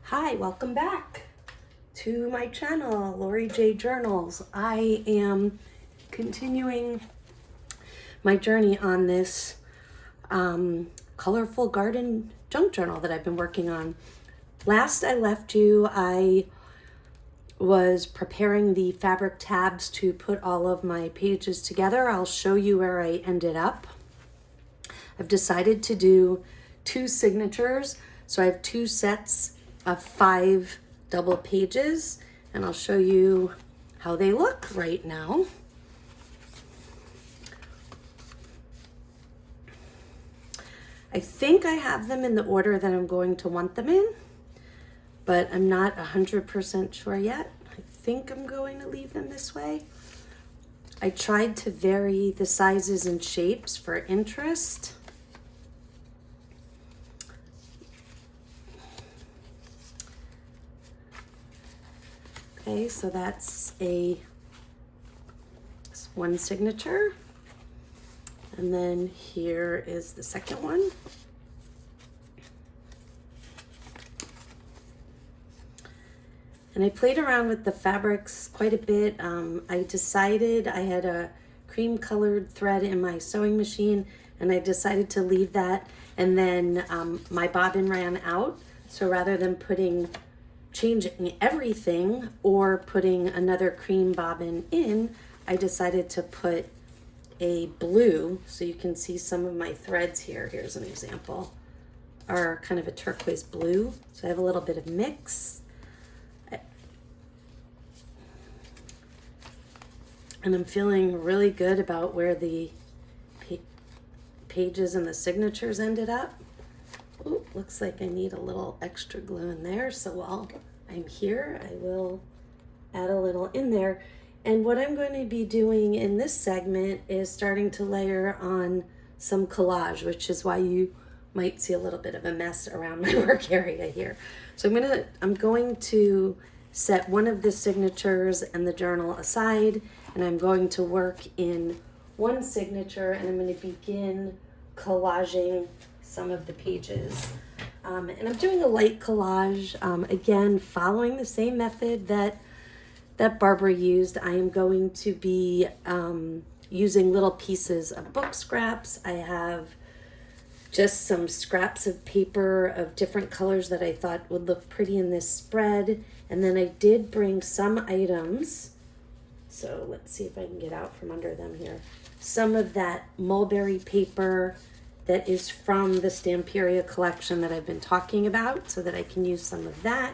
Hi, welcome back to my channel, Lori J Journals. I am continuing my journey on this colorful garden junk journal that I've been working on. Last I left you, I was preparing the fabric tabs to put all of my pages together. I'll show you where I ended up. I've decided to do 2 signatures, so I have 2 sets of 5 double pages, and I'll show you how they look right now. I think I have them in the order that I'm going to want them in, but I'm not 100% sure yet. I think I'm going to leave them this way. I tried to vary the sizes and shapes for interest. Okay, so that's one signature. And then here is the second one. And I played around with the fabrics quite a bit. I decided I had a cream colored thread in my sewing machine, and I decided to leave that. And then my bobbin ran out. So rather than changing everything or putting another cream bobbin in, I decided to put a blue, so you can see some of my threads here. Here's an example, are kind of a turquoise blue. So I have a little bit of mix. And I'm feeling really good about where the pages and the signatures ended up. Ooh, looks like I need a little extra glue in there. So while I'm here, I will add a little in there. And what I'm going to be doing in this segment is starting to layer on some collage, which is why you might see a little bit of a mess around my work area here. So I'm going to set one of the signatures and the journal aside, and I'm going to work in one signature, and I'm going to begin collaging some of the pages. And I'm doing a light collage, again, following the same method that Barbara used. I am going to be using little pieces of book scraps. I have just some scraps of paper of different colors that I thought would look pretty in this spread. And then I did bring some items. So let's see if I can get out from under them here. Some of that mulberry paper that is from the Stamperia collection that I've been talking about, so that I can use some of that.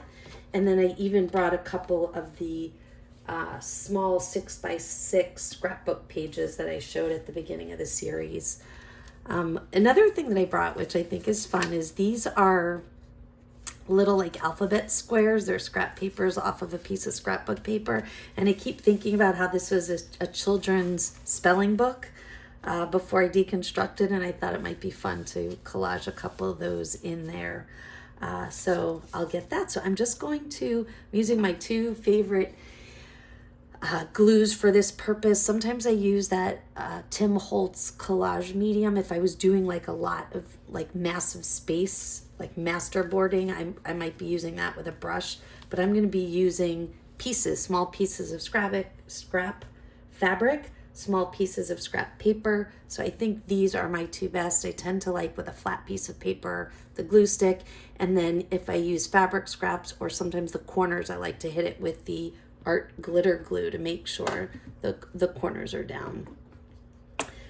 And then I even brought a couple of the small 6x6 scrapbook pages that I showed at the beginning of the series. Another thing that I brought, which I think is fun, is these are little like alphabet squares. They're scrap papers off of a piece of scrapbook paper. And I keep thinking about how this was a children's spelling book before I deconstructed, and I thought it might be fun to collage a couple of those in there. So I'll get that. So I'm just going to, I'm using my 2 favorite glues for this purpose. Sometimes I use that Tim Holtz collage medium if I was doing like a lot of like massive space, like masterboarding. I might be using that with a brush, but I'm going to be using small pieces of scrap fabric, small pieces of scrap paper. So I think these are my 2 best. I tend to like with a flat piece of paper, the glue stick, and then if I use fabric scraps or sometimes the corners, I like to hit it with the art glitter glue to make sure the corners are down.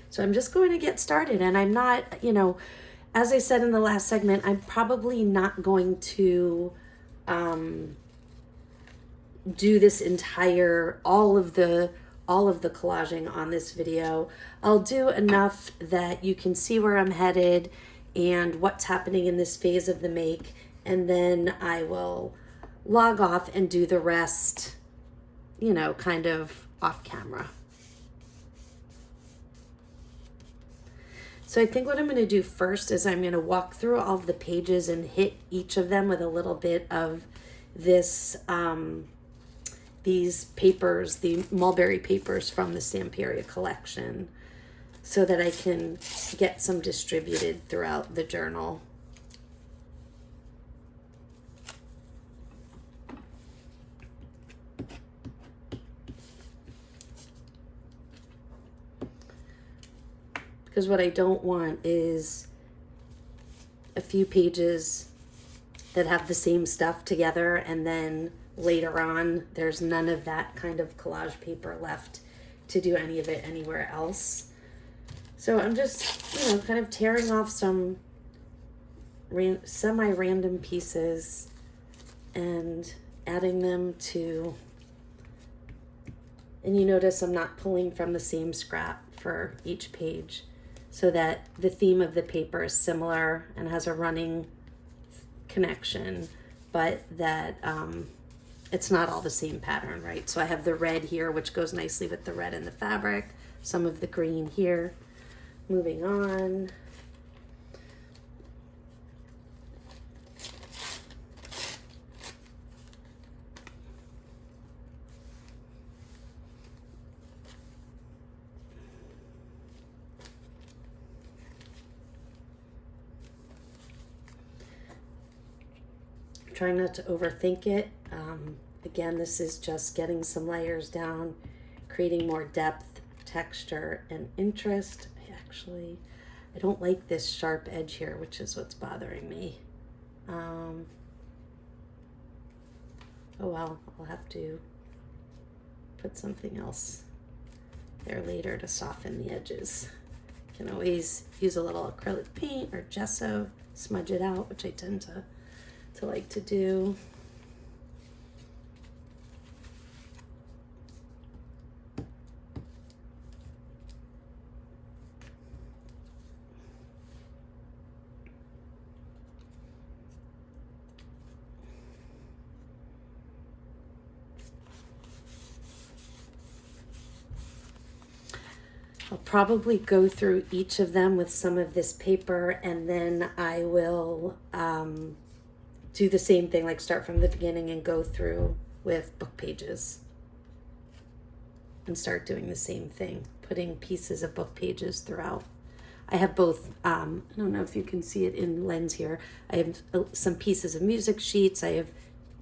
So I'm just going to get started, and I'm not, as I said in the last segment, I'm probably not going to do this entire, all of the collaging on this video. I'll do enough that you can see where I'm headed and what's happening in this phase of the make, and then I will log off and do the rest, kind of off camera. So I think what I'm going to do first is I'm going to walk through all of the pages and hit each of them with a little bit of this, these papers, the mulberry papers from the Stamperia collection, so that I can get some distributed throughout the journal. because what I don't want is a few pages that have the same stuff together, and then later on there's none of that kind of collage paper left to do any of it anywhere else. So I'm just, you know, kind of tearing off some semi-random pieces and adding them to, and you notice I'm not pulling from the same scrap for each page, so that the theme of the paper is similar and has a running connection, but that it's not all the same pattern, right? So I have the red here, which goes nicely with the red in the fabric, some of the green here. Moving on. Trying not to overthink it. Again, this is just getting some layers down, creating more depth, texture, and interest. I don't like this sharp edge here, which is what's bothering me. Oh well, I'll have to put something else there later to soften the edges. Can always use a little acrylic paint or gesso, smudge it out, which I tend to like to do. I'll probably go through each of them with some of this paper, and then I will do the same thing, like start from the beginning and go through with book pages and start doing the same thing, putting pieces of book pages throughout. I have both, I don't know if you can see it in lens here, I have some pieces of music sheets, I have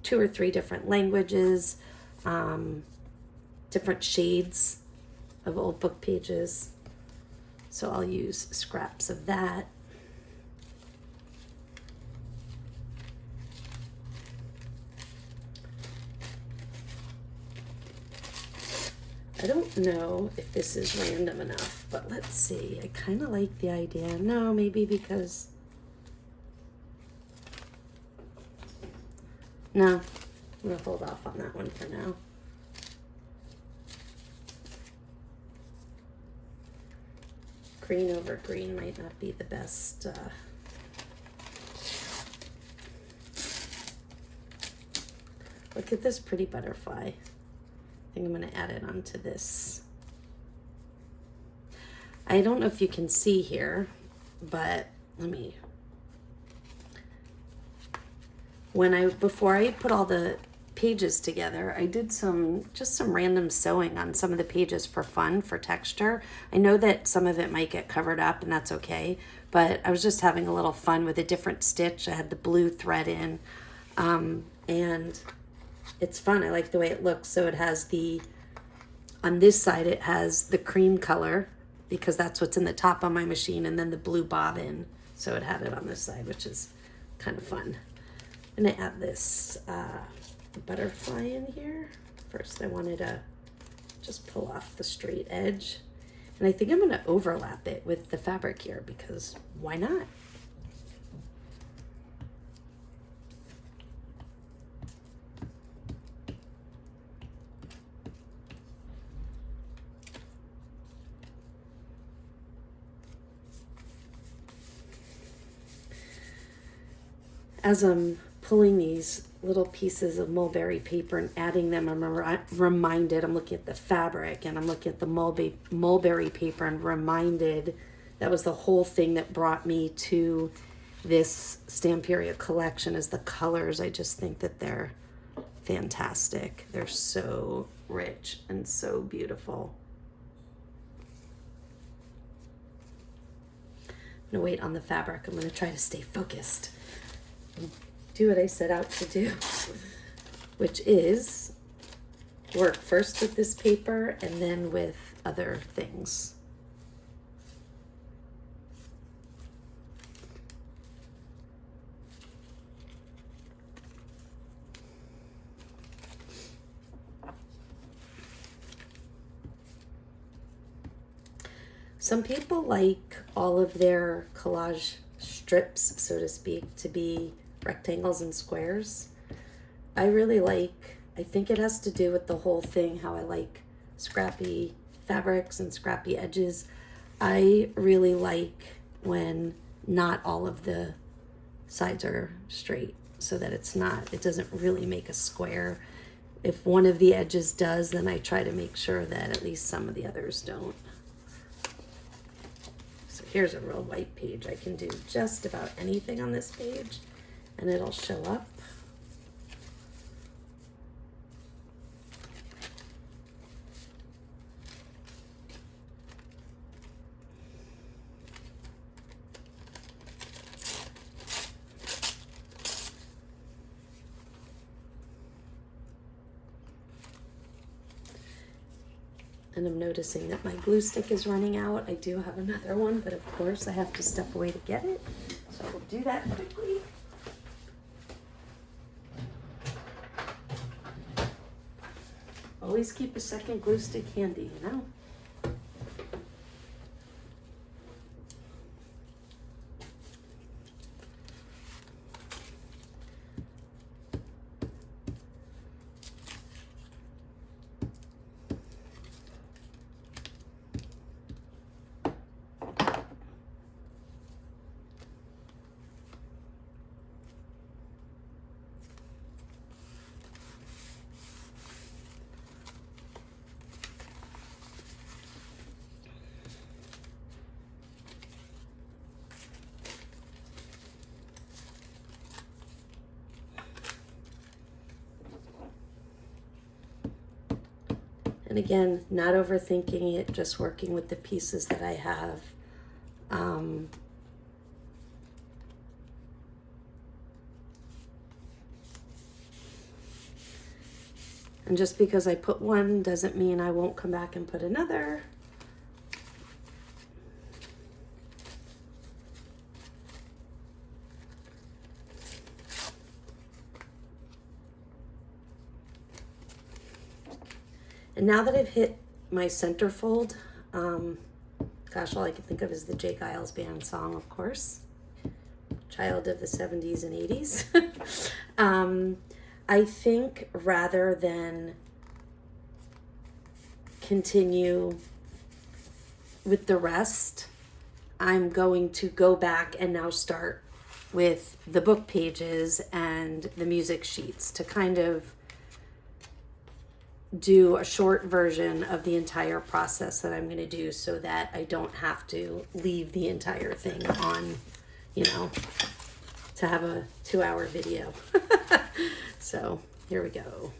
2 or 3 different languages, different shades of old book pages. So I'll use scraps of that. I don't know if this is random enough, but let's see. I kind of like the idea. No, maybe because... No, I'm going to hold off on that one for now. Green over green might not be the best. Look at this pretty butterfly. I think I'm going to add it onto this. I don't know if you can see here, but let me... Before I put all the pages together, I did just some random sewing on some of the pages for fun, for texture. I know that some of it might get covered up, and that's okay, but I was just having a little fun with a different stitch. I had the blue thread in, and it's fun. I like the way it looks. So it has on this side it has the cream color, because that's what's in the top on my machine, and then the blue bobbin. So it had it on this side, which is kind of fun. I'm gonna add this butterfly in here. First I wanted to just pull off the straight edge, and I think I'm going to overlap it with the fabric here, because why not? As I'm pulling these little pieces of mulberry paper and adding them, I'm reminded, I'm looking at the fabric and I'm looking at the mulberry paper and reminded that was the whole thing that brought me to this Stamperia collection, is the colors. I just think that they're fantastic. They're so rich and so beautiful. I'm gonna wait on the fabric. I'm gonna try to stay focused. Do what I set out to do, which is work first with this paper and then with other things. Some people like all of their collage strips, so to speak, to be rectangles and squares. I really like, I think it has to do with the whole thing, how I like scrappy fabrics and scrappy edges. I really like when not all of the sides are straight, so that it doesn't really make a square. If one of the edges does, then I try to make sure that at least some of the others don't. So here's a real white page. I can do just about anything on this page and it'll show up. And I'm noticing that my glue stick is running out. I do have another one, but of course I have to step away to get it. So we'll do that quickly. Always keep a second glue stick handy, you know? And again, not overthinking it, just working with the pieces that I have. And just because I put one doesn't mean I won't come back and put another. And now that I've hit my centerfold, gosh, all I can think of is the Jake Giles Band song, of course. Child of the 70s and 80s. I think rather than continue with the rest, I'm going to go back and now start with the book pages and the music sheets to kind of do a short version of the entire process that I'm going to do, so that I don't have to leave the entire thing on, you know, to have a 2-hour video. So here we go.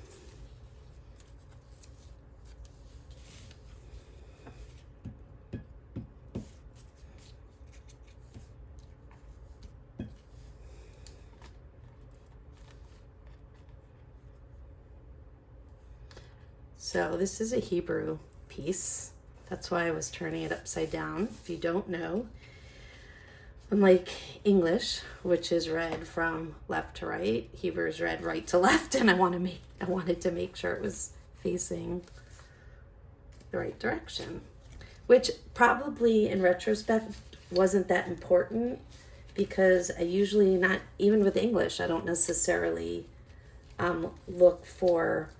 So this is a Hebrew piece. That's why I was turning it upside down. If you don't know, unlike English, which is read from left to right, Hebrew is read right to left, and I wanted to make sure it was facing the right direction, which probably in retrospect wasn't that important, because I usually, not even with English, I don't necessarily look for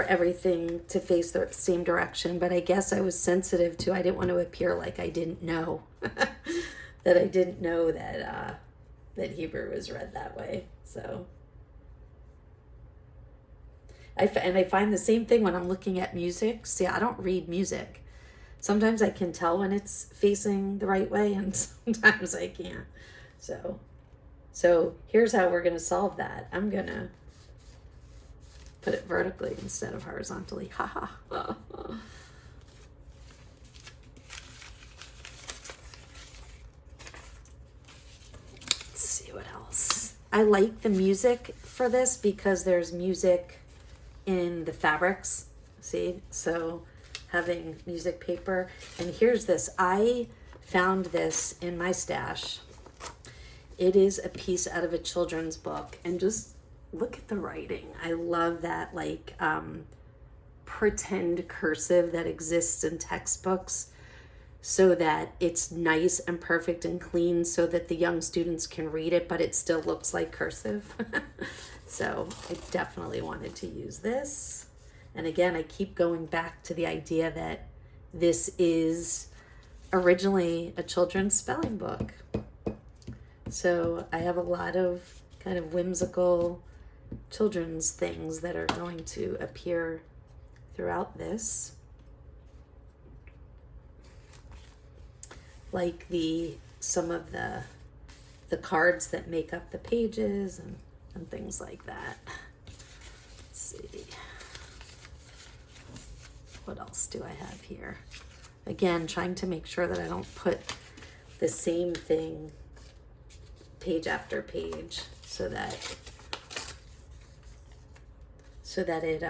everything to face the same direction. But I guess I was sensitive to, I didn't want to appear like I didn't know that I didn't know that that Hebrew was read that way. So I find the same thing when I'm looking at music. See, I don't read music. Sometimes I can tell when it's facing the right way, and sometimes I can't. So here's how we're going to solve that. I'm going to put it vertically instead of horizontally. Ha ha. Let's see what else. I like the music for this because there's music in the fabrics. See? So having music paper. And here's this. I found this in my stash. It is a piece out of a children's book, and just look at the writing. I love that, like, pretend cursive that exists in textbooks so that it's nice and perfect and clean so that the young students can read it, but it still looks like cursive. So I definitely wanted to use this. And again, I keep going back to the idea that this is originally a children's spelling book. So I have a lot of kind of whimsical children's things that are going to appear throughout this. Like some of the cards that make up the pages and things like that. Let's see. What else do I have here? Again, trying to make sure that I don't put the same thing page after page so that it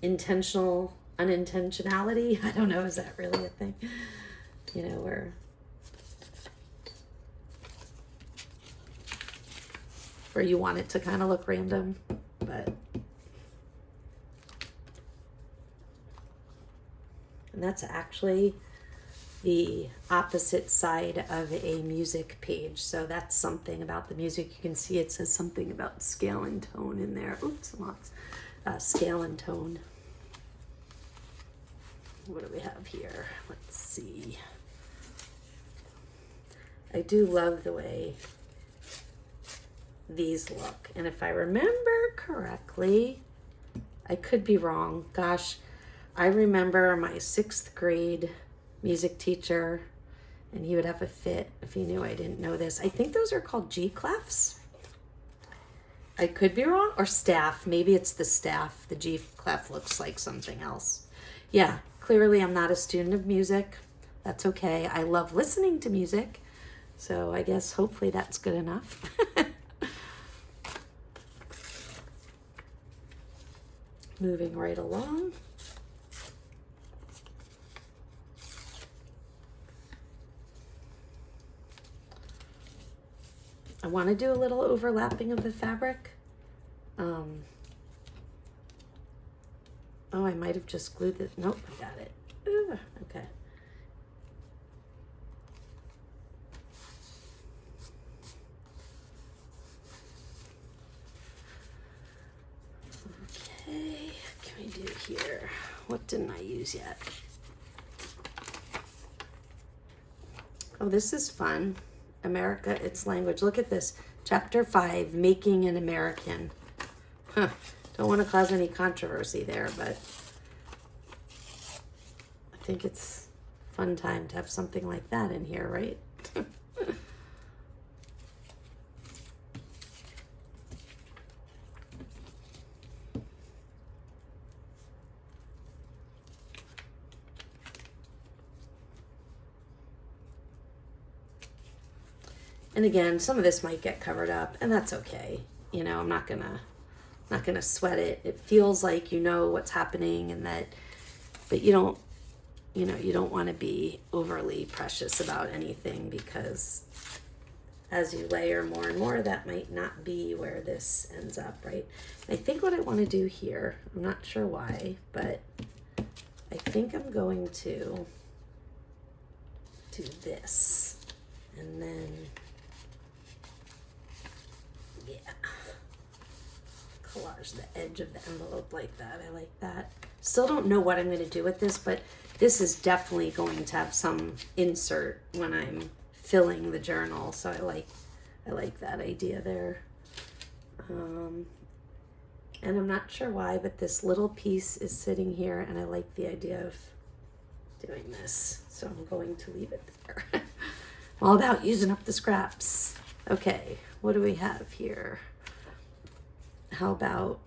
intentional unintentionality, I don't know, is that really a thing? You know, where you want it to kind of look random, but and that's actually the opposite side of a music page. So that's something about the music. You can see it says something about scale and tone in there. Oops, lots. Scale and tone. What do we have here? Let's see. I do love the way these look. And if I remember correctly, I could be wrong. Gosh, I remember my 6th grade music teacher, and he would have a fit if he knew I didn't know this. I think those are called G clefs. I could be wrong, or staff. Maybe it's the staff. The G clef looks like something else. Yeah, clearly I'm not a student of music. That's okay. I love listening to music. So I guess hopefully that's good enough. Moving right along. I want to do a little overlapping of the fabric. Oh, I might have just glued it. Nope, I got it. Ooh, okay. Okay, what can we do here? What didn't I use yet? Oh, this is fun. America, its language. Look at this. Chapter 5, Making an American. Huh. Don't want to cause any controversy there, but I think it's a fun time to have something like that in here, right? And again, some of this might get covered up, and that's okay. You know, I'm not gonna sweat it. It feels like you know what's happening, and that, but you don't want to be overly precious about anything, because as you layer more and more, that might not be where this ends up, right? And I think what I want to do here, I'm not sure why, but I think I'm going to do this, and then yeah, collage the edge of the envelope like that. I like that. Still don't know what I'm going to do with this, but this is definitely going to have some insert when I'm filling the journal. So I like that idea there. And I'm not sure why, but this little piece is sitting here, and I like the idea of doing this. So I'm going to leave it there. All about using up the scraps. Okay, what do we have here? How about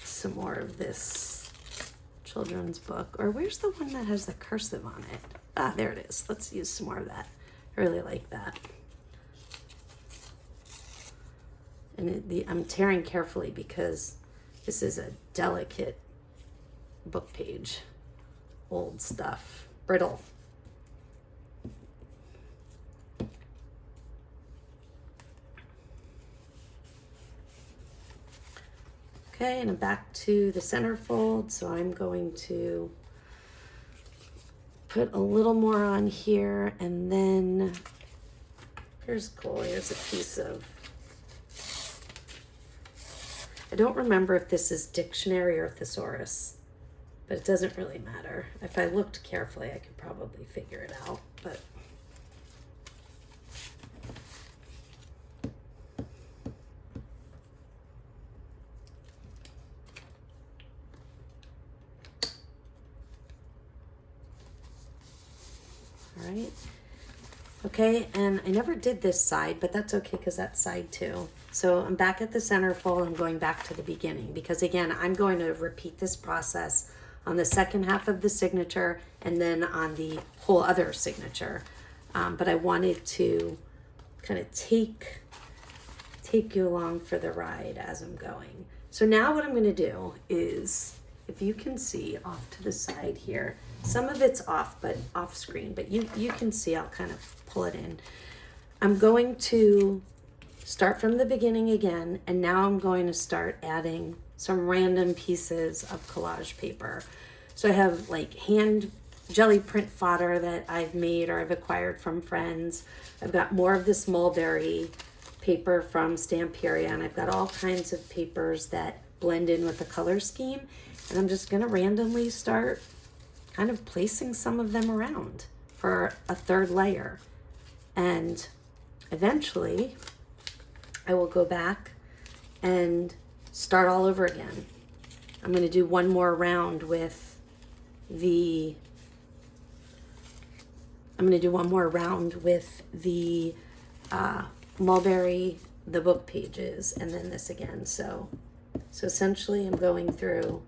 some more of this children's book? Or where's the one that has the cursive on it? Ah, there it is. Let's use some more of that. I really like that. And I'm tearing carefully because this is a delicate book page. Old stuff. Brittle. Okay, and I'm back to the centerfold, so I'm going to put a little more on here, and then here's cool. Here's a piece of, I don't remember if this is dictionary or thesaurus, but it doesn't really matter. If I looked carefully, I could probably figure it out, but all right. Okay, and I never did this side, but that's okay because that's side too. So I'm back at the centerfold. I'm going back to the beginning because again, I'm going to repeat this process on the second half of the signature and then on the whole other signature. But I wanted to kind of take you along for the ride as I'm going. So now what I'm going to do is, if you can see off to the side here, some of it's off, but off screen, but you can see, I'll kind of pull it in. I'm going to start from the beginning again, and now I'm going to start adding some random pieces of collage paper. So I have like hand jelly print fodder that I've made or I've acquired from friends. I've got more of this mulberry paper from Stamperia, and I've got all kinds of papers that blend in with the color scheme, and I'm just going to randomly start kind of placing some of them around for a third layer. And eventually I will go back and start all over again. I'm going to do one more round with the mulberry, the book pages, and then this again. So essentially I'm going through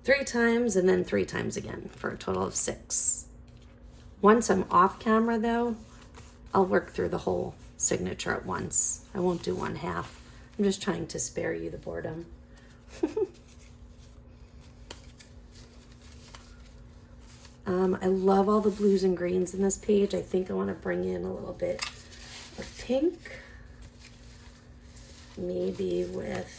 3 times and then 3 times again for a total of 6. Once I'm off camera though, I'll work through the whole signature at once. I won't do one half. I'm just trying to spare you the boredom. I love all the blues and greens in this page. I think I want to bring in a little bit of pink. Maybe with,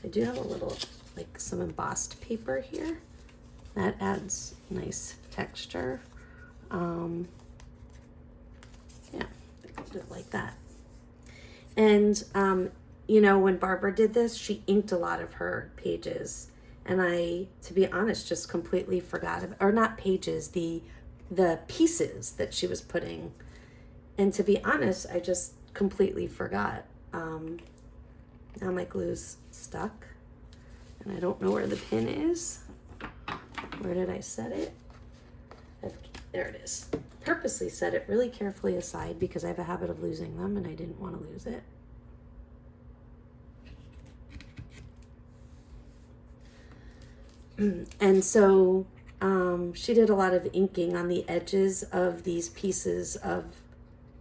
I do have a little, like some embossed paper here. That adds nice texture. Yeah, I could do it like that. And, you know, when Barbara did this, she inked a lot of her pages. And I, to be honest, just completely forgot, or not pages, the pieces that she was putting. And to be honest, I just completely forgot. Now my glue's stuck and I don't know where the pin is. Where did I set it? There it is. Purposely set it really carefully aside because I have a habit of losing them and I didn't want to lose it. And so she did a lot of inking on the edges of these pieces of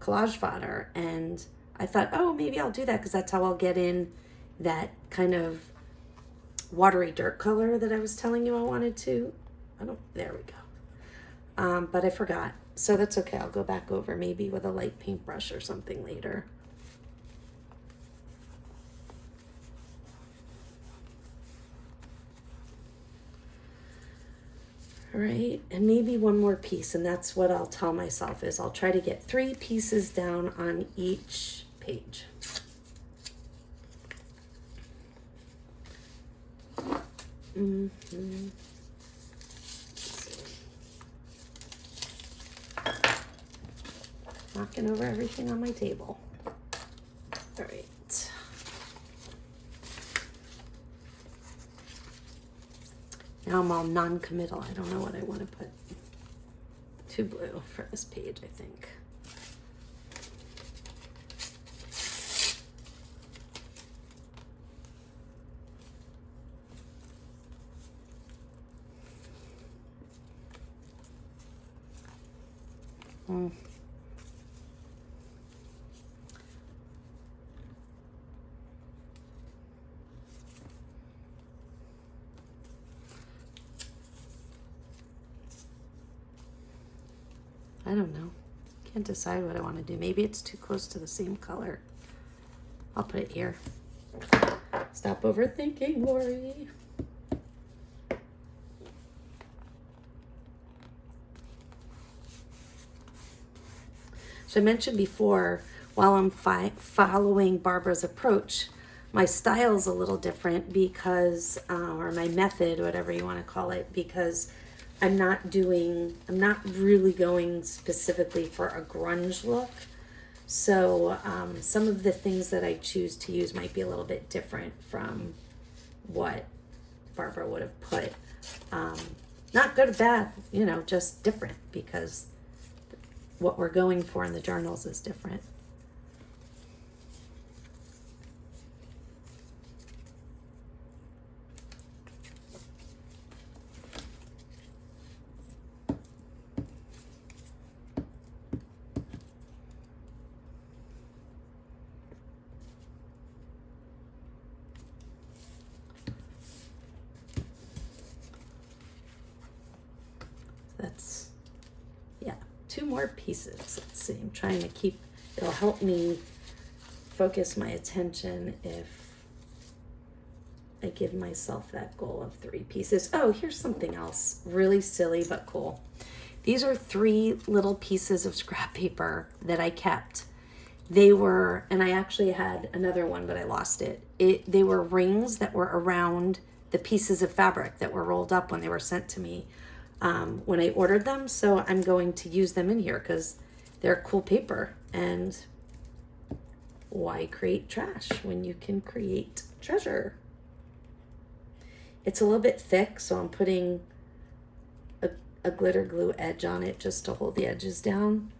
collage fodder, and I thought, oh, maybe I'll do that because that's how I'll get in that kind of watery dirt color that I was telling you I wanted to. There we go. But I forgot, so that's okay. I'll go back over maybe with a light paintbrush or something later. All right, and maybe one more piece, and that's what I'll tell myself is I'll try to get 3 pieces down on each page. Knocking over everything on my table. All right. Now I'm all non-committal. I don't know what I want to put. Too blue for this page, I think. I don't know. can't decide what I want to do. Maybe it's too close to the same color. I'll put it here. Stop overthinking, Lori. So I mentioned before, while I'm following Barbara's approach, my style's a little different because, or my method, whatever you want to call it, because I'm not really going specifically for a grunge look. So some of the things that I choose to use might be a little bit different from what Barbara would have put. Not good or bad, you know, just different, because what we're going for in the journals is different. That's, yeah, 2 more pieces. Let's see, I'm trying to keep, it'll help me focus my attention if I give myself that goal of 3 pieces. Oh, here's something else, really silly but cool. These are 3 little pieces of scrap paper that I kept. They were, and I actually had another one, but I lost it. They were rings that were around the pieces of fabric that were rolled up when they were sent to me when I ordered them. So I'm going to use them in here because they're cool paper. And why create trash when you can create treasure? It's a little bit thick, so I'm putting a glitter glue edge on it just to hold the edges down.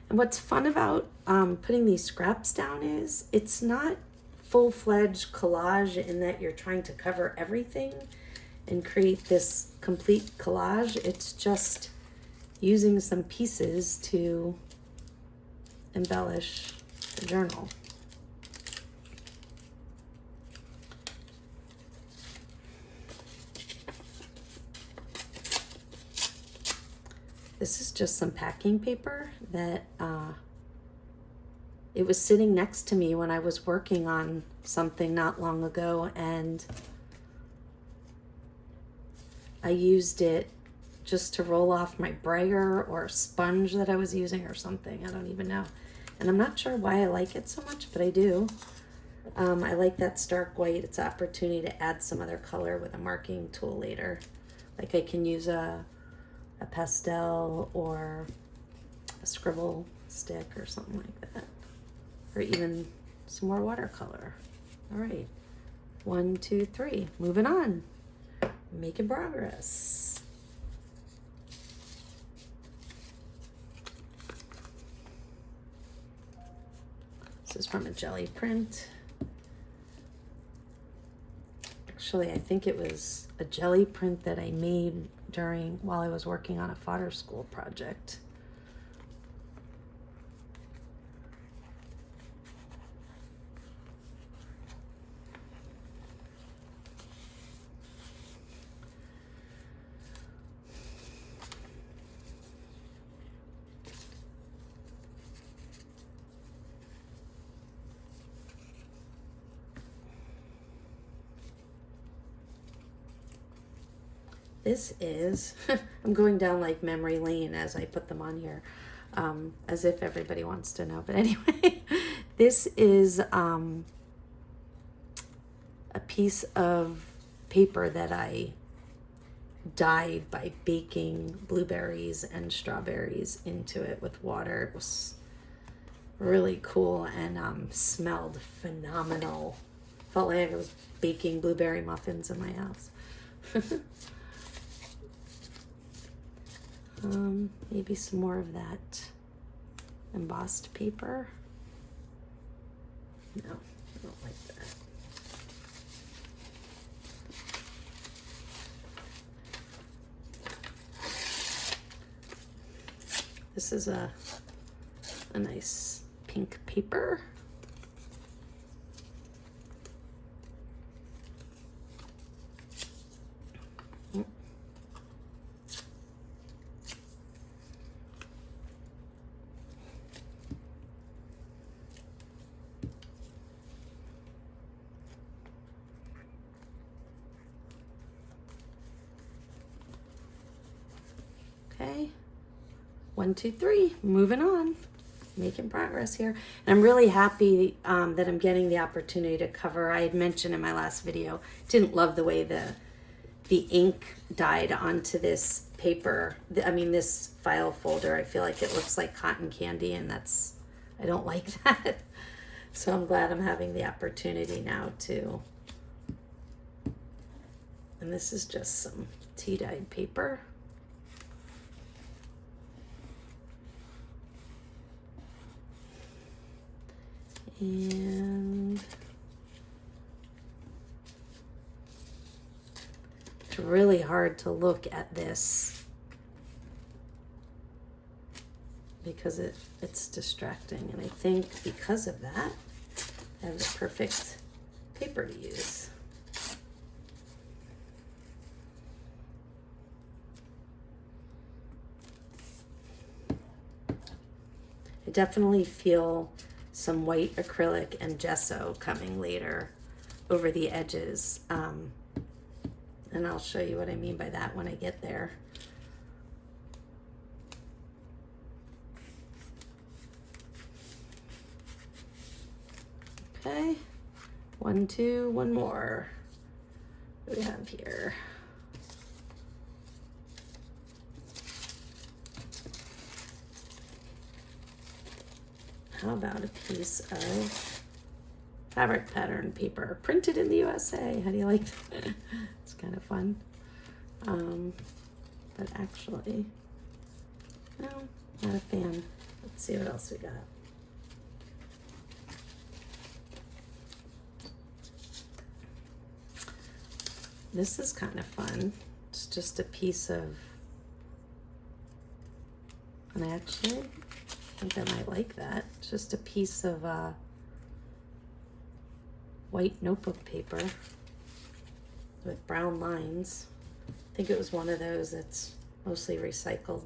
And what's fun about putting these scraps down is it's not full-fledged collage in that you're trying to cover everything and create this complete collage. It's just using some pieces to embellish the journal. This is just some packing paper that it was sitting next to me when I was working on something not long ago, and I used it just to roll off my brayer or a sponge that I was using or something. I don't even know. And I'm not sure why I like it so much, but I do. I like that stark white. It's an opportunity to add some other color with a marking tool later. Like I can use a pastel or a scribble stick or something like that. Or even some more watercolor. All right. 1, 2, 3. Moving on. Making progress. This is from a jelly print. Actually, I think it was a jelly print that I made while I was working on a fodder school project. This is, I'm going down like memory lane as I put them on here, as if everybody wants to know. But anyway, this is a piece of paper that I dyed by baking blueberries and strawberries into it with water. It was really cool and smelled phenomenal. Felt like I was baking blueberry muffins in my house. Maybe some more of that embossed paper. No, I don't like that. This is a nice pink paper. Okay, 1, 2, 3, moving on, making progress here. And I'm really happy that I'm getting the opportunity to cover. I had mentioned in my last video, didn't love the way the ink dyed onto this paper. I mean, this file folder, I feel like it looks like cotton candy, and I don't like that. So I'm glad I'm having the opportunity now to, and this is just some tea dyed paper. And it's really hard to look at this because it's distracting. And I think because of that, I have the perfect paper to use. I definitely feel some white acrylic and gesso coming later over the edges. And I'll show you what I mean by that when I get there. Okay, 1, 2, one more. What do we have here? How about a piece of fabric pattern paper printed in the USA? How do you like that? It's kind of fun. But actually, no, not a fan. Let's see what else we got. This is kind of fun. It's just a piece of, and I actually think I might like that. It's just a piece of white notebook paper with brown lines. I think it was one of those that's mostly recycled.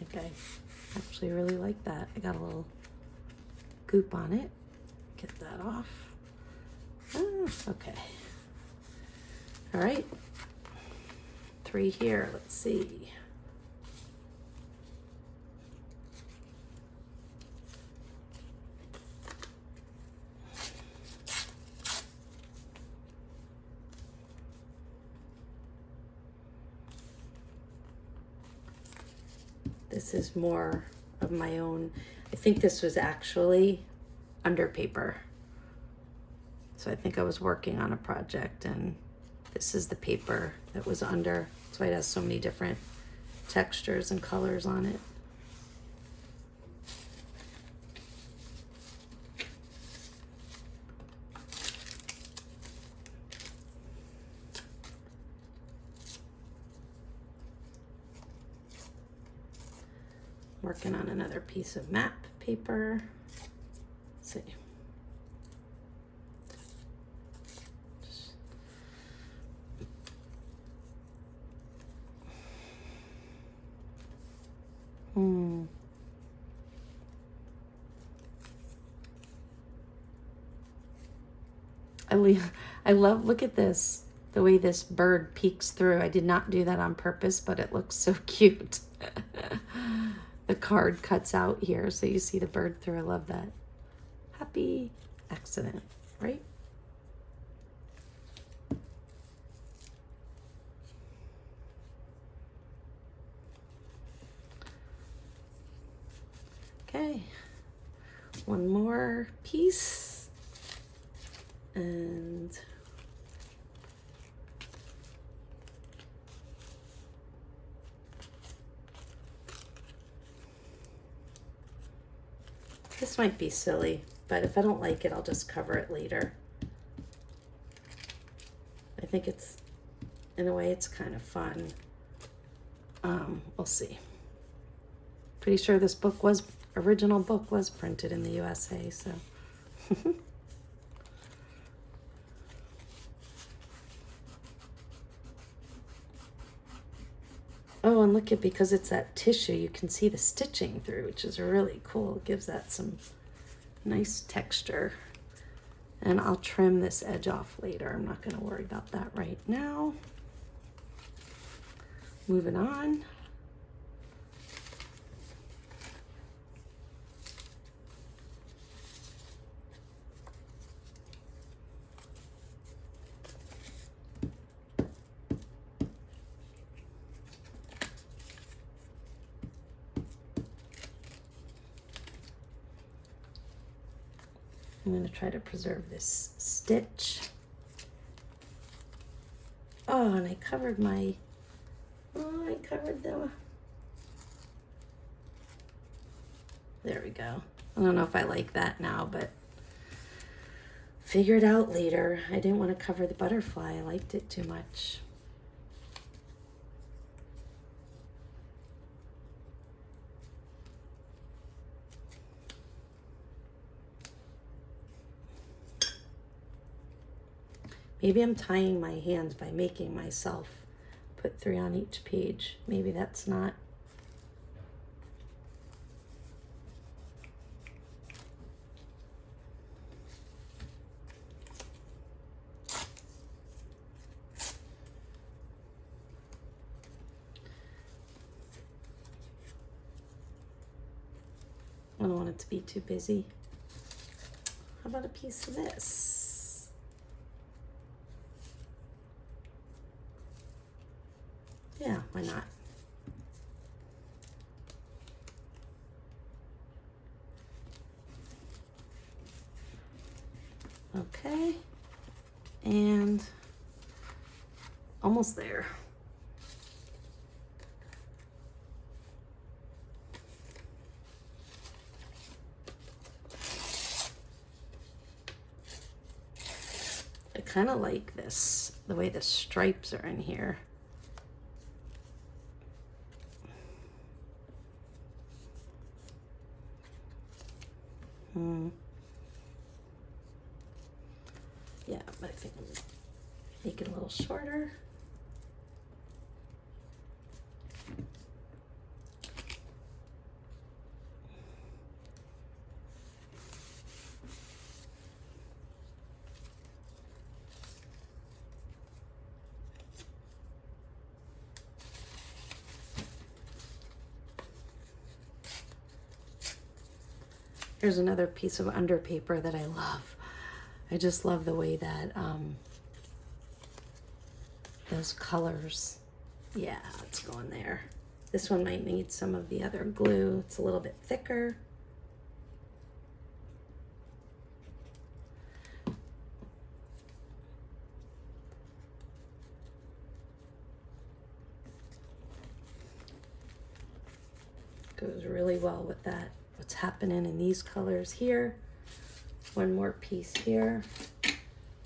Okay, actually really like that. I got a little goop on it. Get that off. Oh, okay. All right. 3 here. Let's see. This is more of my own. I think this was actually under paper. So I think I was working on a project and this is the paper that was under. That's why it has so many different textures and colors on it. Working on another piece of map paper. Let's see. I love, look at this, the way this bird peeks through. I did not do that on purpose, but it looks so cute. The card cuts out here, so you see the bird through. I love that. Happy accident, right? Okay, one more piece. And this might be silly, but if I don't like it, I'll just cover it later. I think it's, in a way, it's kind of fun. We'll see. Pretty sure this original book was printed in the USA, so. Oh, and look at, because it's that tissue, you can see the stitching through, which is really cool. It gives that some nice texture. And I'll trim this edge off later. I'm not going to worry about that right now. Moving on. I'm going to try to preserve this stitch. Oh, and I covered my, oh, I covered the, there we go. I don't know if I like that now, but figure it out later. I didn't want to cover the butterfly. I liked it too much. Maybe I'm tying my hands by making myself put 3 on each page. Maybe that's not. I don't want it to be too busy. How about a piece of this? Yeah, why not? Okay, and almost there. I kind of like this, the way the stripes are in here. Yeah, but I think I'm gonna make it a little shorter. Here's another piece of under paper that I love. I just love the way that those colors, yeah, it's going there. This one might need some of the other glue. It's a little bit thicker. Goes really well with that. What's happening in these colors here. One more piece here.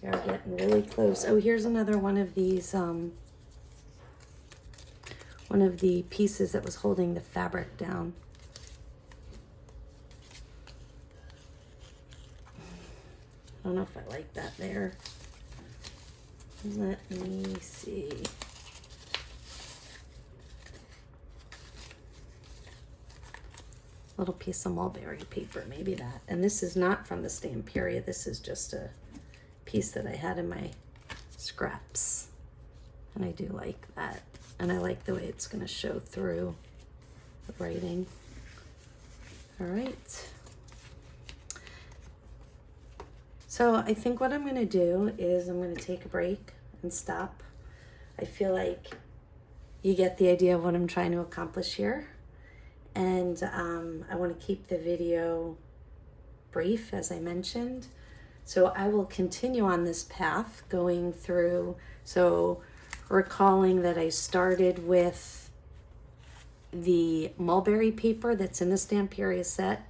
You're getting really close. Oh, here's another one of these, one of the pieces that was holding the fabric down. I don't know if I like that there. Let me see. Little piece of mulberry paper, maybe that. And this is not from the Stamperia. This is just a piece that I had in my scraps. And I do like that. And I like the way it's going to show through the writing. All right. So I think what I'm going to do is I'm going to take a break and stop. I feel like you get the idea of what I'm trying to accomplish here. And I want to keep the video brief, as I mentioned. So I will continue on this path going through. So recalling that I started with the mulberry paper that's in the Stamperia set.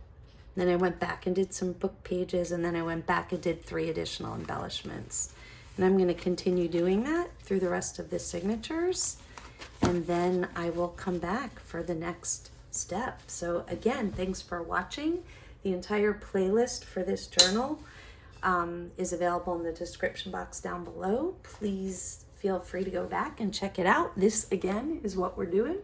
Then I went back and did some book pages, and then I went back and did 3 additional embellishments. And I'm going to continue doing that through the rest of the signatures. And then I will come back for the next step. So again, thanks for watching. The entire playlist for this journal is available in the description box down below. Please feel free to go back and check it out. This again is what we're doing.